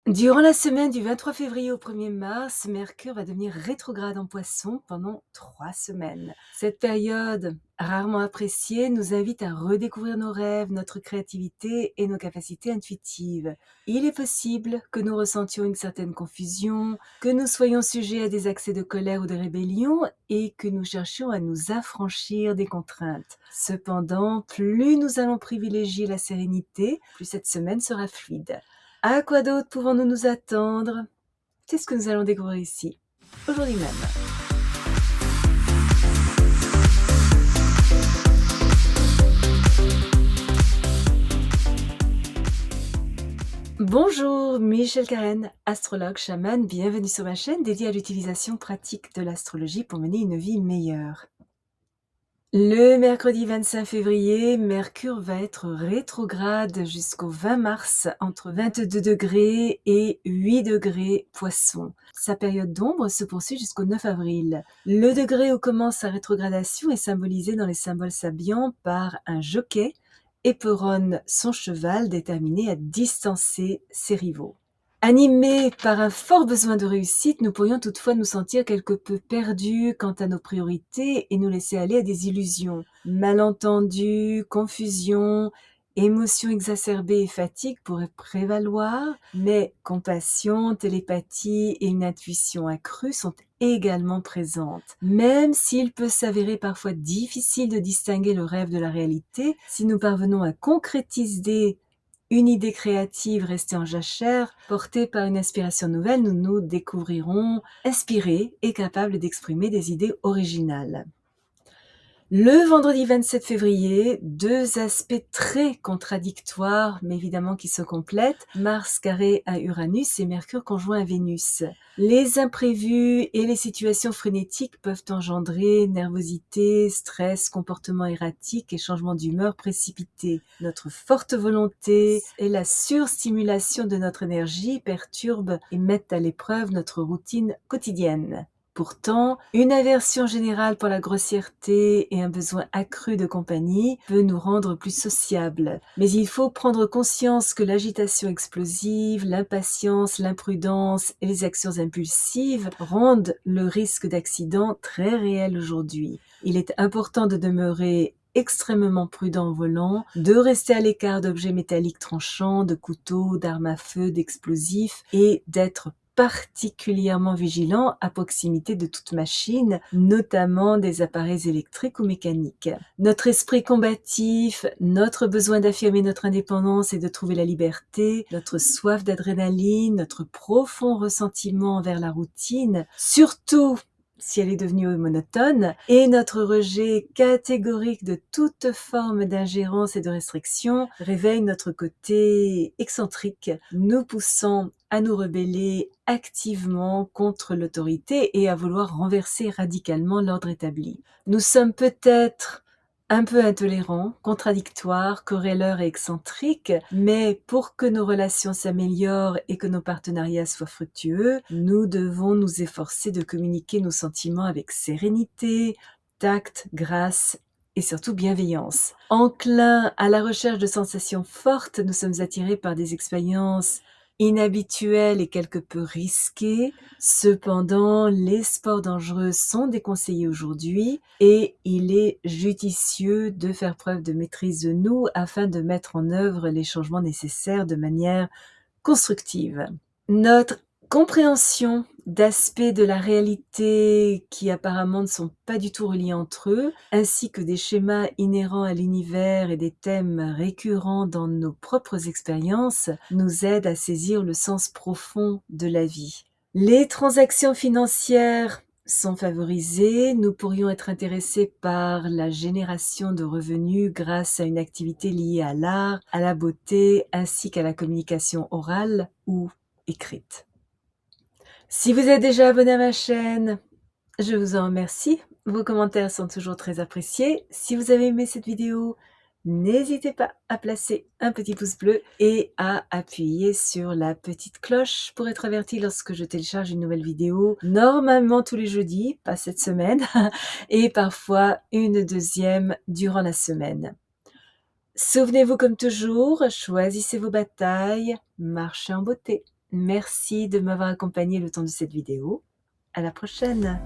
Durant la semaine du 23 février au 1er mars, Mercure va devenir rétrograde en Poisson pendant 3 semaines. Cette période, rarement appréciée, nous invite à redécouvrir nos rêves, notre créativité et nos capacités intuitives. Il est possible que nous ressentions une certaine confusion, que nous soyons sujets à des accès de colère ou de rébellion et que nous cherchions à nous affranchir des contraintes. Cependant, plus nous allons privilégier la sérénité, plus cette semaine sera fluide. À quoi d'autre pouvons-nous nous attendre? C'est ce que nous allons découvrir ici, aujourd'hui même. Bonjour, Michel Karen, astrologue, chamane, bienvenue sur ma chaîne dédiée à l'utilisation pratique de l'astrologie pour mener une vie meilleure. Le mercredi 25 février, Mercure va être rétrograde jusqu'au 20 mars, entre 22 degrés et 8 degrés Poisson. Sa période d'ombre se poursuit jusqu'au 9 avril. Le degré où commence sa rétrogradation est symbolisé dans les symboles sabiens par un jockey éperonne son cheval déterminé à distancer ses rivaux. Animés par un fort besoin de réussite, nous pourrions toutefois nous sentir quelque peu perdus quant à nos priorités et nous laisser aller à des illusions. Malentendus, confusion, émotions exacerbées et fatigue pourraient prévaloir, mais compassion, télépathie et une intuition accrue sont également présentes. Même s'il peut s'avérer parfois difficile de distinguer le rêve de la réalité, si nous parvenons à concrétiser une idée créative restée en jachère, portée par une inspiration nouvelle, nous nous découvrirons inspirés et capables d'exprimer des idées originales. Le vendredi 27 février, deux aspects très contradictoires, mais évidemment qui se complètent, Mars carré à Uranus et Mercure conjoint à Vénus. Les imprévus et les situations frénétiques peuvent engendrer nervosité, stress, comportement erratique et changement d'humeur précipité. Notre forte volonté et la surstimulation de notre énergie perturbent et mettent à l'épreuve notre routine quotidienne. Pourtant, une aversion générale pour la grossièreté et un besoin accru de compagnie peut nous rendre plus sociables. Mais il faut prendre conscience que l'agitation explosive, l'impatience, l'imprudence et les actions impulsives rendent le risque d'accident très réel aujourd'hui. Il est important de demeurer extrêmement prudent au volant, de rester à l'écart d'objets métalliques tranchants, de couteaux, d'armes à feu, d'explosifs et d'être particulièrement vigilant à proximité de toute machine, notamment des appareils électriques ou mécaniques. Notre esprit combatif, notre besoin d'affirmer notre indépendance et de trouver la liberté, notre soif d'adrénaline, notre profond ressentiment envers la routine, surtout si elle est devenue monotone, et notre rejet catégorique de toute forme d'ingérence et de restriction réveille notre côté excentrique, nous poussant à nous rebeller activement contre l'autorité et à vouloir renverser radicalement l'ordre établi. Nous sommes peut-être un peu intolérants, contradictoires, querelleurs et excentriques, mais pour que nos relations s'améliorent et que nos partenariats soient fructueux, nous devons nous efforcer de communiquer nos sentiments avec sérénité, tact, grâce et surtout bienveillance. Enclins à la recherche de sensations fortes, nous sommes attirés par des expériences inhabituelles et quelque peu risquées. Cependant, les sports dangereux sont déconseillés aujourd'hui et il est judicieux de faire preuve de maîtrise de nous afin de mettre en œuvre les changements nécessaires de manière constructive. Notre compréhension d'aspects de la réalité qui apparemment ne sont pas du tout reliés entre eux, ainsi que des schémas inhérents à l'univers et des thèmes récurrents dans nos propres expériences, nous aident à saisir le sens profond de la vie. Les transactions financières sont favorisées, nous pourrions être intéressés par la génération de revenus grâce à une activité liée à l'art, à la beauté, ainsi qu'à la communication orale ou écrite. Si vous êtes déjà abonné à ma chaîne, je vous en remercie. Vos commentaires sont toujours très appréciés. Si vous avez aimé cette vidéo, n'hésitez pas à placer un petit pouce bleu et à appuyer sur la petite cloche pour être averti lorsque je télécharge une nouvelle vidéo, normalement tous les jeudis, pas cette semaine, et parfois une deuxième durant la semaine. Souvenez-vous comme toujours, choisissez vos batailles, marchez en beauté. Merci de m'avoir accompagné le temps de cette vidéo. À la prochaine.